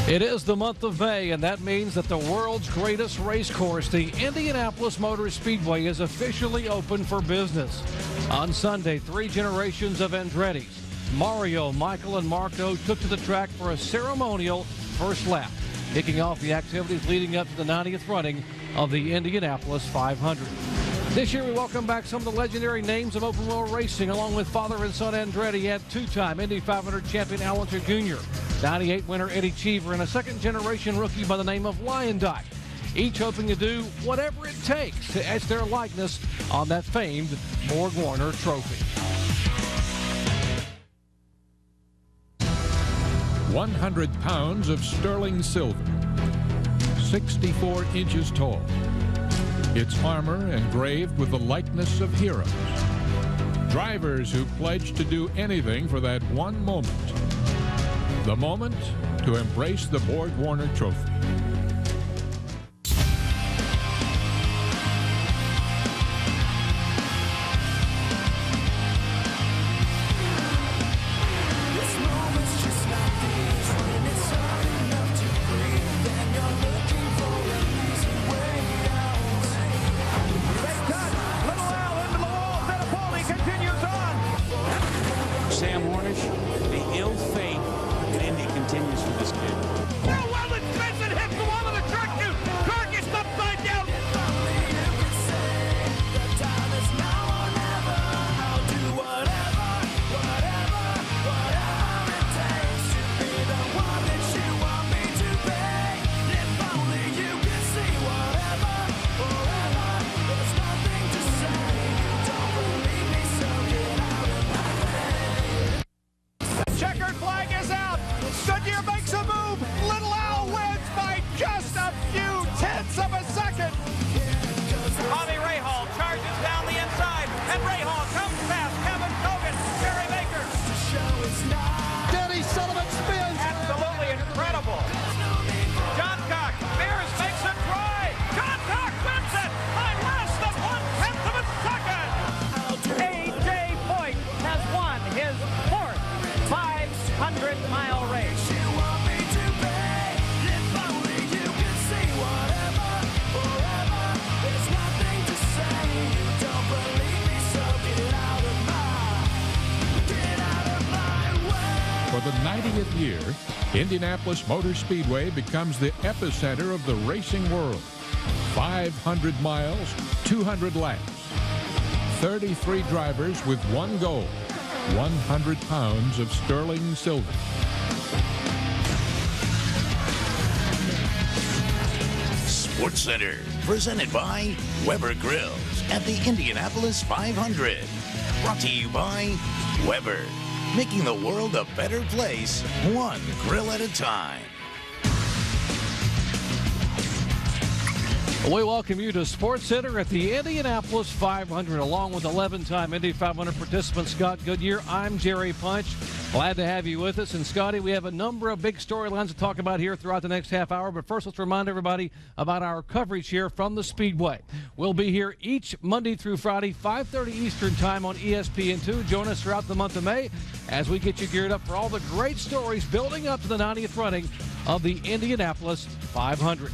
It is the month of May, and that means that the world's greatest race course, the Indianapolis Motor Speedway, is officially open for business. On Sunday, 3 generations of Andrettis, Mario, Michael, and Marco, took to the track for a ceremonial first lap, kicking off the activities leading up to the 90th running of the Indianapolis 500. This year, we welcome back some of the legendary names of open wheel racing, along with father and son Andretti, and 2-time Indy 500 champion Unser Jr., 98 winner Eddie Cheever, and a second-generation rookie by the name of Wheldon, each hoping to do whatever it takes to etch their likeness on that famed Borg-Warner trophy. 100 pounds of sterling silver, 64 inches tall. Its armor engraved with the likeness of heroes. Drivers who pledged to do anything for that one moment. The moment to embrace the Borg-Warner trophy. The ill fate in Indy continues for this kid. Wheldon spins and hits the wall of the track chute. Car gets upside down. Checkered flag is out. Goodyear makes a move. Little Al wins by just a few tenths of a second. Bobby Rahal charges down the inside, and Rahal comes past Kevin Cogan, Jerry Baker. Denny Sullivan spins. Absolutely incredible. John Cox, Mears makes it try. John Cox wins it by less than 1/10 of a second. A.J. Foyt has won his fourth 500-mile race. For the 90th year, Indianapolis Motor Speedway becomes the epicenter of the racing world. 500 miles, 200 laps. 33 drivers with one goal. 100 pounds of sterling silver. SportsCenter, presented by Weber Grills at the Indianapolis 500. Brought to you by Weber, making the world a better place, one grill at a time. We welcome you to SportsCenter at the Indianapolis 500, along with 11-time Indy 500 participant Scott Goodyear. I'm Jerry Punch. Glad to have you with us. And, Scotty, we have a number of big storylines to talk about here throughout the next half hour. But first, let's remind everybody about our coverage here from the Speedway. We'll be here each Monday through Friday, 5:30 Eastern Time on ESPN2. Join us throughout the month of May as we get you geared up for all the great stories building up to the 90th running of the Indianapolis 500.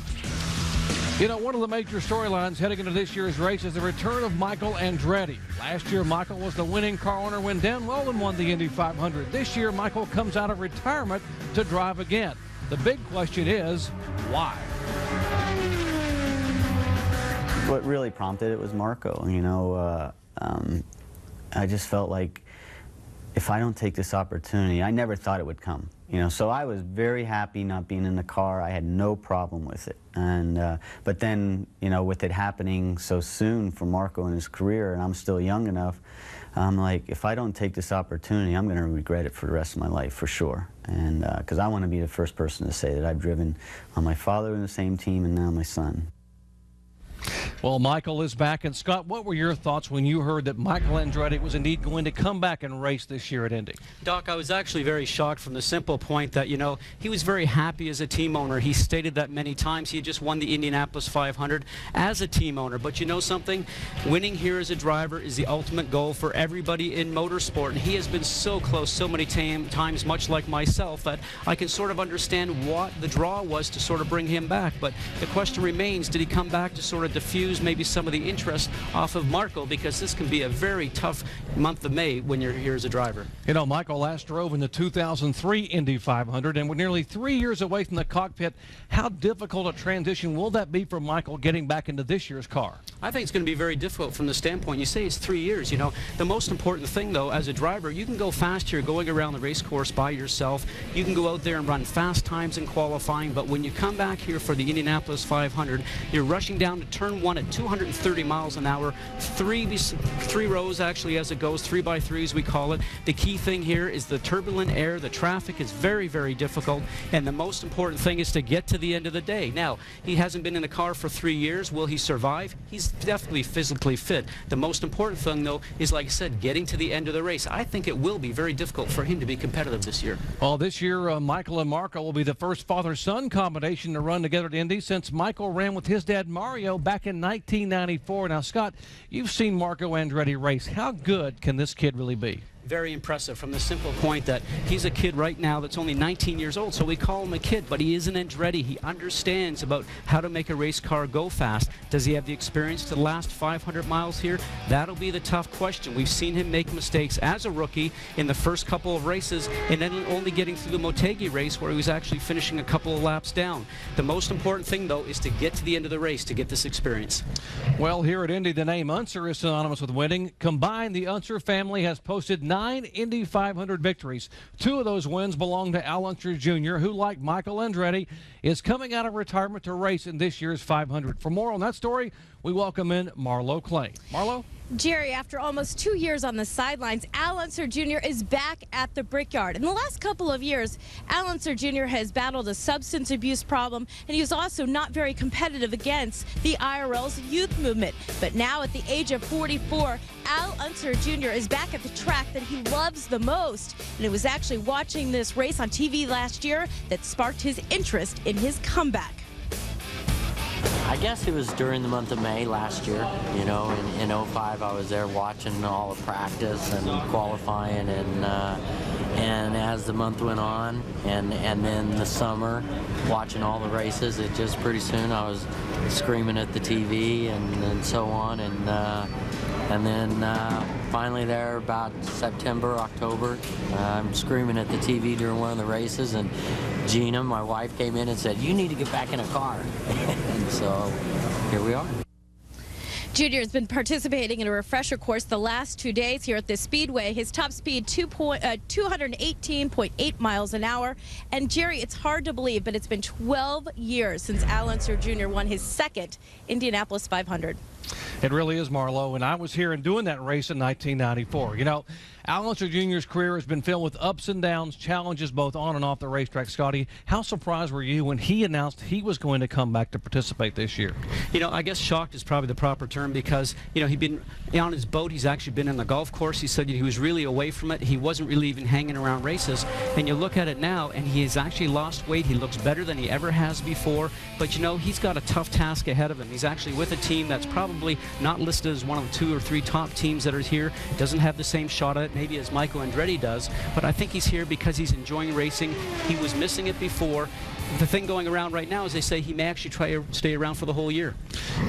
You know, one of the major storylines heading into this year's race is the return of Michael Andretti. Last year, Michael was the winning car owner when Dan Wheldon won the Indy 500. This year, Michael comes out of retirement to drive again. The big question is, why? What really prompted it was Marco. You know, I just felt like if I don't take this opportunity, I never thought it would come. You know, so I was very happy not being in the car. I had no problem with it. And but then, you know, with it happening so soon for Marco in his career, and I'm still young enough, I'm like, if I don't take this opportunity, I'm going to regret it for the rest of my life, for sure. And because I want to be the first person to say that I've driven on my father in the same team and now my son. Well, Michael is back. And Scott, what were your thoughts when you heard that Michael Andretti was indeed going to come back and race this year at Indy? Doc, I was actually very shocked from the simple point that, he was very happy as a team owner. He stated that many times. He had just won the Indianapolis 500 as a team owner. But you know something? Winning here as a driver is the ultimate goal for everybody in motorsport. And he has been so close so many times, much like myself, that I can sort of understand what the draw was to sort of bring him back. But the question remains, did he come back to sort of diffuse maybe some of the interest off of Marco, because this can be a very tough month of May when you're here as a driver. Michael last drove in the 2003 Indy 500, and we're nearly 3 years away from the cockpit. How difficult a transition will that be for Michael getting back into this year's car? I think it's going to be very difficult from the standpoint. You say it's 3 years. The most important thing, though, as a driver, you can go fast here going around the race course by yourself. You can go out there and run fast times in qualifying, but when you come back here for the Indianapolis 500, you're rushing down to turn 1 at 230 miles an hour, three rows actually as it goes, 3x3s we call it. The key thing here is the turbulent air. The traffic is very, very difficult, and the most important thing is to get to the end of the day. Now, he hasn't been in the car for 3 years. Will he survive? He's definitely physically fit. The most important thing, though, is, like I said, getting to the end of the race. I think it will be very difficult for him to be competitive this year. Well, this year, Michael and Marco will be the first father-son combination to run together at Indy since Michael ran with his dad Mario back in 1994. Now, Scott, you've seen Marco Andretti race. How good can this kid really be? Very impressive from the simple point that he's a kid right now that's only 19 years old, so we call him a kid, but he is an Andretti. He understands about how to make a race car go fast. Does he have the experience to last 500 miles here? That'll be the tough question. We've seen him make mistakes as a rookie in the first couple of races, and then only getting through the Motegi race where he was actually finishing a couple of laps down. The most important thing, though, is to get to the end of the race to get this experience. Well, here at Indy, the name Unser is synonymous with winning. Combined, the Unser family has posted 9 Indy 500 victories. 2 of those wins belong to Al Unser Jr., who, like Michael Andretti, is coming out of retirement to race in this year's 500. For more on that story, we welcome in Marlo Clay. Marlo? Jerry, after almost 2 years on the sidelines, Al Unser Jr. is back at the Brickyard. In the last couple of years, Al Unser Jr. has battled a substance abuse problem, and he was also not very competitive against the IRL's youth movement. But now, at the age of 44, Al Unser Jr. is back at the track that he loves the most. And it was actually watching this race on TV last year that sparked his interest in his comeback. I guess it was during the month of May last year. In 05 I was there watching all the practice and qualifying, and as the month went on, and then the summer watching all the races, it just pretty soon I was screaming at the TV and so on, and then finally there about September, October, I'm screaming at the TV during one of the races, and Gina, my wife, came in and said, "You need to get back in a car." And so here we are. Junior has been participating in a refresher course the last 2 days here at this speedway. His top speed 218.8 miles an hour. And Jerry, it's hard to believe, but it's been 12 years since Al Unser Jr. won his second Indianapolis 500. It really is, Marlo, and I was here and doing that race in 1994. Al Unser Jr.'s career has been filled with ups and downs, challenges both on and off the racetrack. Scotty, how surprised were you when he announced he was going to come back to participate this year? I guess shocked is probably the proper term, because, he'd been on his boat. He's actually been on the golf course. He said he was really away from it. He wasn't really even hanging around races. And you look at it now, and he has actually lost weight. He looks better than he ever has before. But, he's got a tough task ahead of him. He's actually with a team that's probably not listed as one of the 2 or 3 top teams that are here. Doesn't have the same shot at it maybe as Michael Andretti does, but I think he's here because he's enjoying racing. He was missing it before. The thing going around right now is they say he may actually try to stay around for the whole year.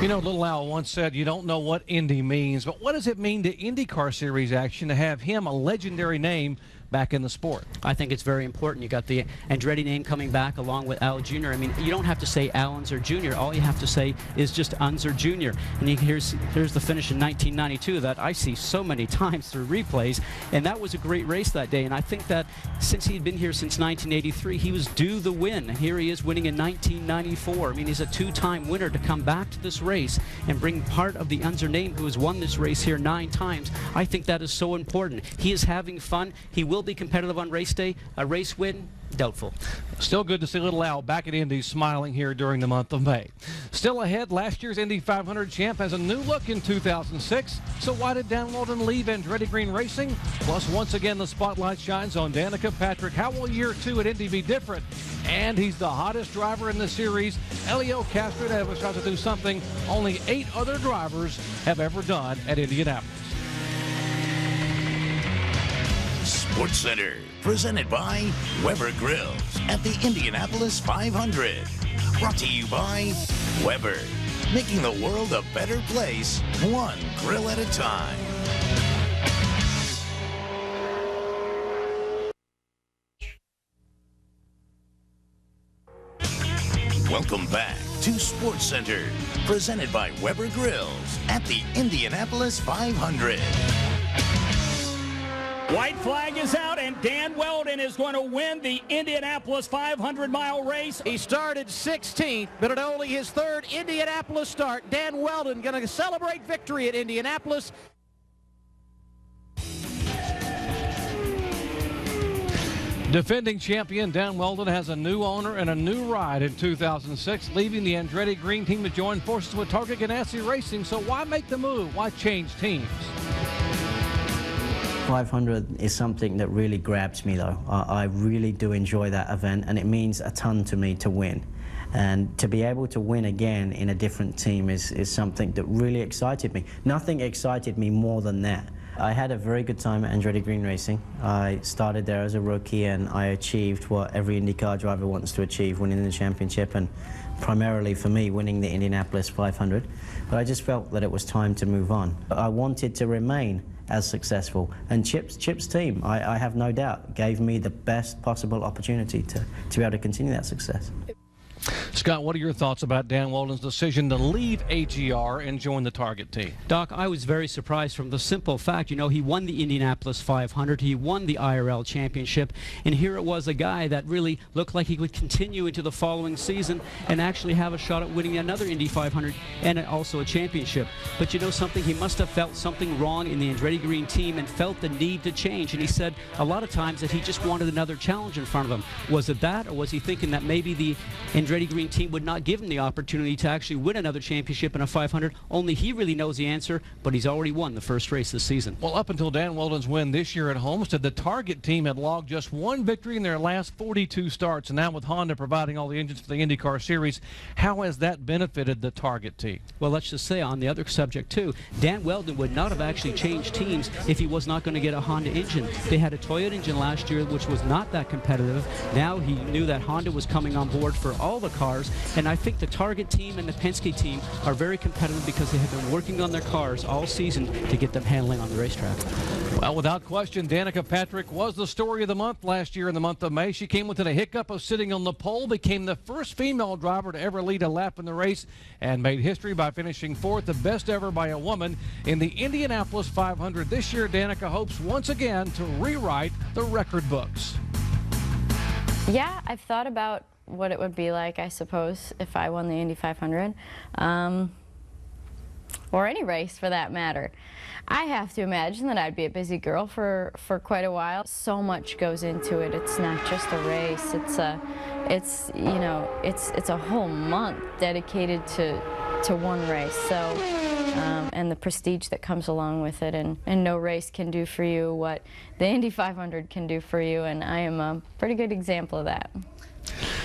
Little Al once said, you don't know what Indy means, but what does it mean to IndyCar Series action to have him, a legendary name, back in the sport? I think it's very important. You got the Andretti name coming back along with Al Jr. I mean, you don't have to say Al Unser Jr. All you have to say is just Unser Jr. And here's the finish in 1992 that I see so many times through replays, and that was a great race that day. And I think that since he'd been here since 1983, he was due the win. And here he is winning in 1994. I mean, he's a 2-time winner to come back to this race and bring part of the Unser name, who has won this race here 9 times. I think that is so important. He is having fun. He will will be competitive on race day. A race win, doubtful. Still good to see little Al back at Indy smiling here during the month of May. Still ahead, last year's Indy 500 champ has a new look in 2006. So why did Dan Wheldon leave Andretti Green Racing? Plus, once again, the spotlight shines on Danica Patrick. How will year 2 at Indy be different? And he's the hottest driver in the series. Helio Castroneves tries to do something only 8 other drivers have ever done at Indianapolis. Sports Center, presented by Weber Grills at the Indianapolis 500. Brought to you by Weber, making the world a better place, one grill at a time. Welcome back to Sports Center, presented by Weber Grills at the Indianapolis 500. White flag is out, and Dan Wheldon is going to win the Indianapolis 500-mile race. He started 16th, but at only his 3rd Indianapolis start. Dan Wheldon going to celebrate victory at Indianapolis. Defending champion Dan Wheldon has a new owner and a new ride in 2006, leaving the Andretti Green team to join forces with Target Ganassi Racing. So why make the move? Why change teams? 500 is something that really grabs me, though. I really do enjoy that event, and it means a ton to me to win. And to be able to win again in a different team is something that really excited me. Nothing excited me more than that. I had a very good time at Andretti Green Racing. I started there as a rookie, and I achieved what every IndyCar driver wants to achieve, winning the championship, and primarily for me, winning the Indianapolis 500. But I just felt that it was time to move on. I wanted to remain as successful, and Chip's team, I have no doubt, gave me the best possible opportunity to be able to continue that success. Scott, what are your thoughts about Dan Wheldon's decision to leave AGR and join the Target team? Doc, I was very surprised from the simple fact, you know, he won the Indianapolis 500, he won the IRL championship, and here it was a guy that really looked like he would continue into the following season and actually have a shot at winning another Indy 500 and also a championship. But you know something, he must have felt something wrong in the Andretti Green team and felt the need to change, and he said a lot of times that he just wanted another challenge in front of him. Was it that, or was he thinking that maybe the Andretti Green team would not give him the opportunity to actually win another championship in a 500? Only he really knows the answer, but he's already won the first race this season. Well, up until Dan Wheldon's win this year at Homestead, the Target team had logged just 1 victory in their last 42 starts, and now with Honda providing all the engines for the IndyCar Series, how has that benefited the Target team? Well, let's just say on the other subject too, Dan Wheldon would not have actually changed teams if he was not going to get a Honda engine. They had a Toyota engine last year which was not that competitive. Now he knew that Honda was coming on board for all the cars, and I think the Target team and the Penske team are very competitive because they have been working on their cars all season to get them handling on the racetrack. Well, without question, Danica Patrick was the story of the month last year in the month of May. She came within a hiccup of sitting on the pole, became the first female driver to ever lead a lap in the race, and made history by finishing 4th, the best ever by a woman in the Indianapolis 500. This year, Danica hopes once again to rewrite the record books. Yeah, I've thought about what it would be like, I suppose, if I won the Indy 500, or any race for that matter. I have to imagine that I'd be a busy girl for quite a while. So much goes into it. It's not just a race. It's a whole month dedicated to one race. So, and the prestige that comes along with it, and no race can do for you what the Indy 500 can do for you, and I am a pretty good example of that.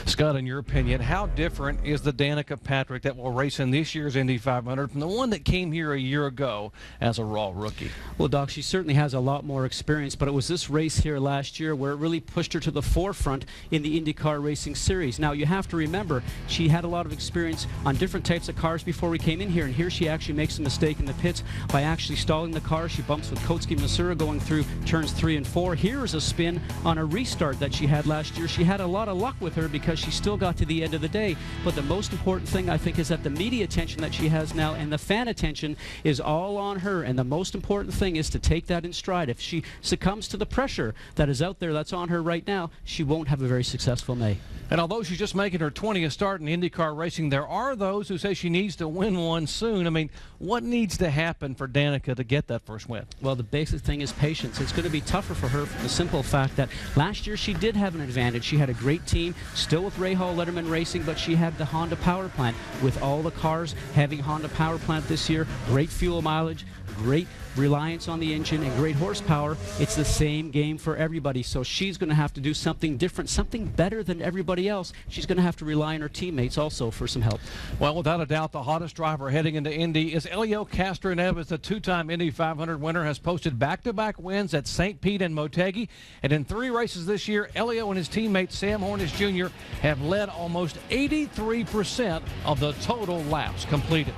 Scott, in your opinion, how different is the Danica Patrick that will race in this year's Indy 500 from the one that came here a year ago as a raw rookie? Well, Doc, she certainly has a lot more experience, but it was this race here last year where it really pushed her to the forefront in the IndyCar Racing Series. Now, you have to remember, she had a lot of experience on different types of cars before we came in here, and here she actually makes a mistake in the pits by actually stalling the car. She bumps with Kotsky Masura going through turns 3 and 4. Here is a spin on a restart that she had last year. She had a lot of luck with her because she still got to the end of the day. But the most important thing, I think, is that the media attention that she has now and the fan attention is all on her. And the most important thing is to take that in stride. If she succumbs to the pressure that is out there that's on her right now, she won't have a very successful May. And although she's just making her 20th start in IndyCar racing, there are those who say she needs to win one soon. I mean, what needs to happen for Danica to get that first win? Well, the basic thing is patience. It's going to be tougher for her for the simple fact that last year she did have an advantage. She had a great team, still with Ray Hall Letterman Racing, but she had the Honda power plant. With all the cars having Honda power plant this year, great fuel mileage, great reliance on the engine, and great horsepower. It's the same game for everybody, so she's going to have to do something different, something better than everybody else. She's going to have to rely on her teammates also for some help. Well, without a doubt, the hottest driver heading into Indy is Helio Castroneves. The two-time Indy 500 winner has posted back-to-back wins at St. Pete and Motegi, and in 3 races this year, Helio and his teammate Sam Hornish Jr. have led almost 83% of the total laps completed.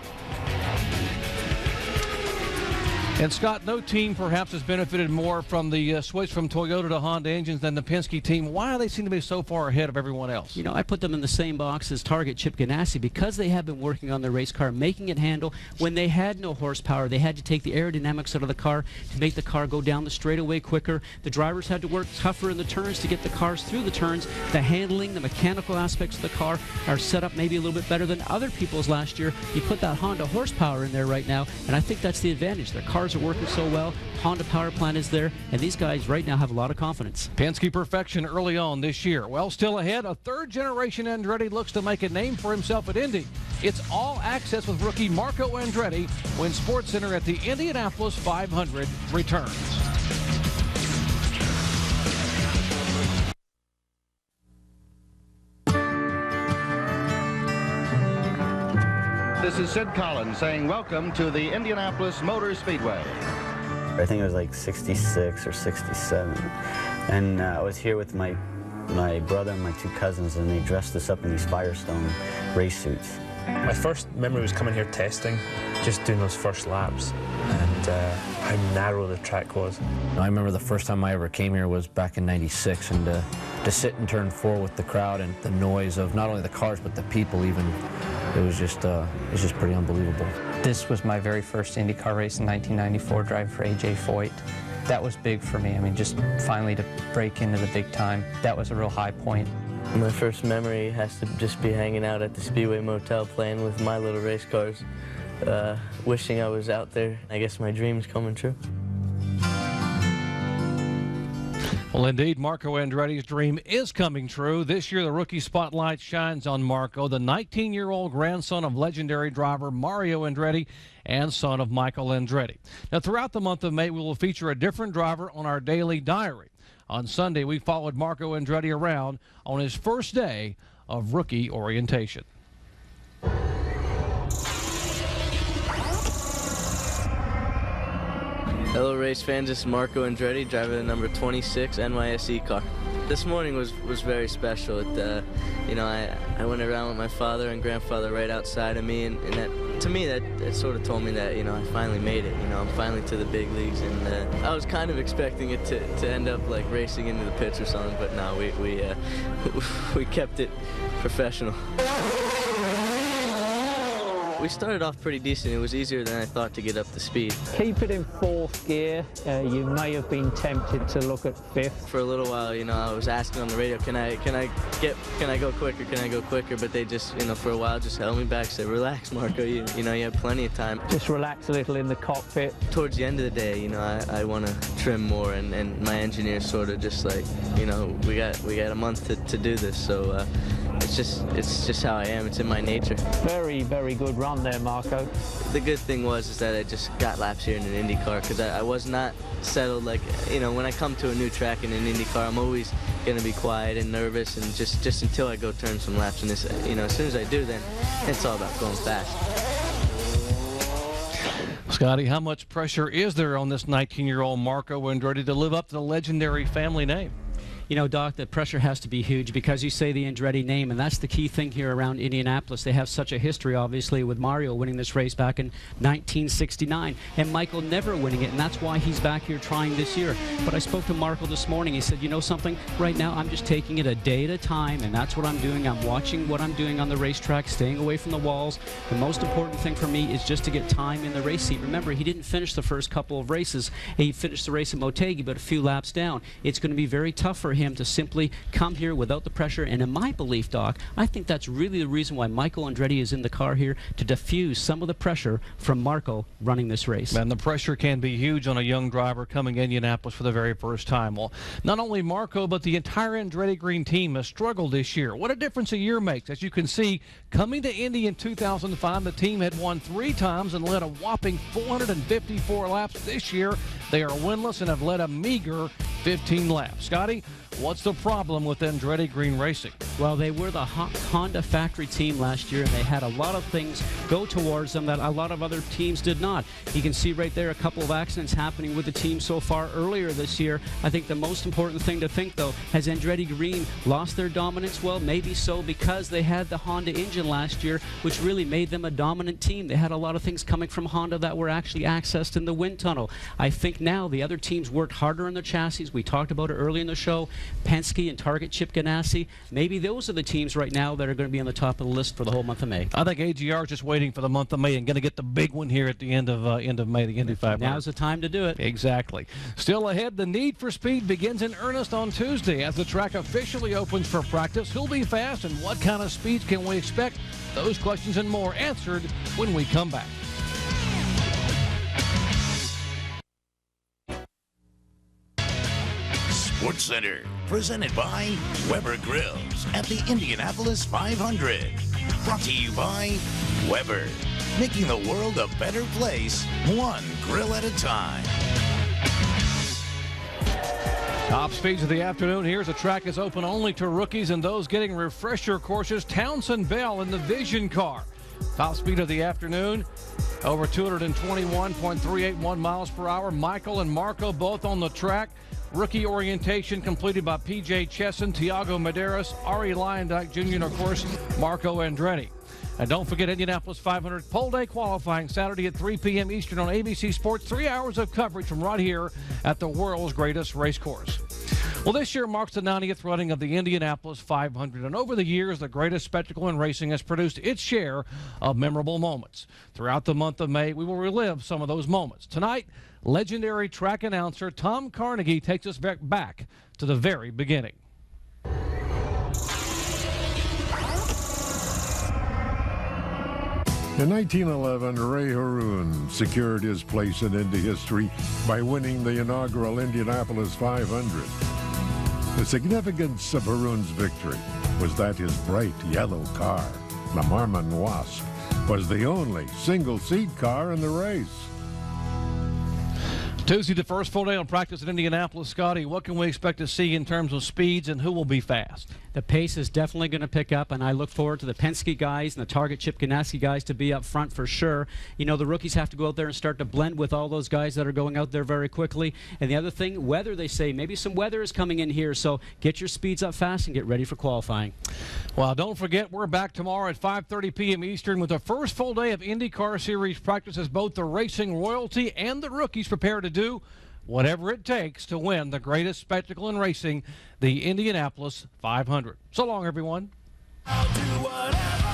And Scott, no team perhaps has benefited more from the switch from Toyota to Honda engines than the Penske team. Why do they seem to be so far ahead of everyone else? You know, I put them in the same box as Target Chip Ganassi because they have been working on their race car, making it handle. When they had no horsepower, they had to take the aerodynamics out of the car to make the car go down the straightaway quicker. The drivers had to work tougher in the turns to get the cars through the turns. The handling, the mechanical aspects of the car are set up maybe a little bit better than other people's last year. You put that Honda horsepower in there right now, and I think that's the advantage. Their cars are working so well. Honda power plant is there, and these guys right now have a lot of confidence. Penske perfection early on this year. Well, still ahead, a third-generation Andretti looks to make a name for himself at Indy. It's all access with rookie Marco Andretti when SportsCenter at the Indianapolis 500 returns. This is Sid Collins saying welcome to the Indianapolis Motor Speedway. I think it was like 66 or 67. And I was here with my brother and my 2 cousins, and they dressed us up in these Firestone race suits. My first memory was coming here testing, just doing those first laps, and how narrow the track was. I remember the first time I ever came here was back in '96, and to sit in turn 4 with the crowd and the noise of not only the cars but the people even, it was just pretty unbelievable. This was my very first IndyCar race in 1994, driving for A.J. Foyt. That was big for me. I mean, just finally to break into the big time, that was a real high point. My first memory has to just be hanging out at the Speedway Motel playing with my little race cars, wishing I was out there. I guess my dream's coming true. Well, indeed, Marco Andretti's dream is coming true. This year, the rookie spotlight shines on Marco, the 19-year-old grandson of legendary driver Mario Andretti and son of Michael Andretti. Now, throughout the month of May, we will feature a different driver on our daily diary. On Sunday, we followed Marco Andretti around on his first day of rookie orientation. Hello race fans, this is Marco Andretti driving the number 26 NYSE car. This morning was very special. You know, I went around with my father and grandfather right outside of me, and that, to me, that sort of told me that, you know, I finally made it. You know, I'm finally to the big leagues, and I was kind of expecting it to end up like racing into the pits or something, but no, we kept it professional. We started off pretty decent. It was easier than I thought to get up to speed. Keep it in 4th gear. You may have been tempted to look at 5th. For a little while, you know, I was asking on the radio, can I go quicker? Can I go quicker? But they just, you know, for a while just held me back, said, relax, Marco, you know, you have plenty of time. Just relax a little in the cockpit. Towards the end of the day, you know, I want to trim more, and my engineer sort of just like, you know, we got a month to do this, so it's just how I am. It's in my nature. Very, very good run there, Marco. The good thing is that I just got laps here in an Indy car, because I was not settled. Like, you know, when I come to a new track in an Indy car, I'm always going to be quiet and nervous, and just until I go turn some laps. And this, you know, as soon as I do, then it's all about going fast. Scotty, how much pressure is there on this 19-year-old Marco Andretti to live up to the legendary family name? You know, Doc, the pressure has to be huge because you say the Andretti name, and that's the key thing here around Indianapolis. They have such a history, obviously, with Mario winning this race back in 1969, and Michael never winning it, and that's why he's back here trying this year. But I spoke to Marco this morning. He said, you know something? Right now, I'm just taking it a day at a time, and that's what I'm doing. I'm watching what I'm doing on the racetrack, staying away from the walls. The most important thing for me is just to get time in the race seat. Remember, he didn't finish the first couple of races. He finished the race at Motegi, but a few laps down. It's going to be very tough for him to simply come here without the pressure. And in my belief, Doc, I think that's really the reason why Michael Andretti is in the car here, to diffuse some of the pressure from Marco running this race. And the pressure can be huge on a young driver coming to Indianapolis for the very first time. Well, not only Marco, but the entire Andretti Green team has struggled this year. What a difference a year makes. As you can see, coming to Indy in 2005, the team had won 3 times and led a whopping 454 laps. This year, they are winless and have led a meager 15 laps. Scotty, what's the problem with Andretti Green Racing? Well, they were the Honda factory team last year, and they had a lot of things go towards them that a lot of other teams did not. You can see right there a couple of accidents happening with the team so far earlier this year. I think the most important thing to think, though, has Andretti Green lost their dominance? Well, maybe so, because they had the Honda engine last year, which really made them a dominant team. They had a lot of things coming from Honda that were actually accessed in the wind tunnel. I think now the other teams worked harder on their chassis. We talked about it early in the show. Penske and Target Chip Ganassi. Maybe those are the teams right now that are going to be on the top of the list for the whole month of May. I think AGR is just waiting for the month of May and going to get the big one here at the end of May, the Indy 500. Now's the time to do it. Exactly. Still ahead, the need for speed begins in earnest on Tuesday as the track officially opens for practice. Who'll be fast and what kind of speeds can we expect? Those questions and more answered when we come back. SportsCenter, presented by Weber Grills at the Indianapolis 500. Brought to you by Weber, making the world a better place, one grill at a time. Top speeds of the afternoon. Here's a track that's open only to rookies and those getting refresher courses. Townsend Bell in the Vision car. Top speed of the afternoon, over 221.381 miles per hour. Michael and Marco both on the track. Rookie orientation completed by P.J. Chesson, Tiago Medeiros, Ari Lyondike Jr., and, of course, Marco Andretti. And don't forget Indianapolis 500 pole day qualifying Saturday at 3 p.m. Eastern on ABC Sports. 3 hours of coverage from right here at the world's greatest race course. Well, this year marks the 90th running of the Indianapolis 500, and over the years, the greatest spectacle in racing has produced its share of memorable moments. Throughout the month of May, we will relive some of those moments. Tonight, legendary track announcer Tom Carnegie takes us back to the very beginning. In 1911, Ray Haroon secured his place in Indy history by winning the inaugural Indianapolis 500. The significance of Haroon's victory was that his bright yellow car, the Marmon Wasp, was the only single-seat car in the race. Tuesday, the first full day on practice at Indianapolis. Scotty, what can we expect to see in terms of speeds and who will be fast? The pace is definitely going to pick up, and I look forward to the Penske guys and the Target Chip Ganassi guys to be up front for sure. You know, the rookies have to go out there and start to blend with all those guys that are going out there very quickly. And the other thing, weather, they say. Maybe some weather is coming in here, so get your speeds up fast and get ready for qualifying. Well, don't forget, we're back tomorrow at 5:30 p.m. Eastern with the first full day of IndyCar Series practice as both the racing royalty and the rookies prepare to do whatever it takes to win the greatest spectacle in racing, the Indianapolis 500. So long, everyone. I'll do whatever.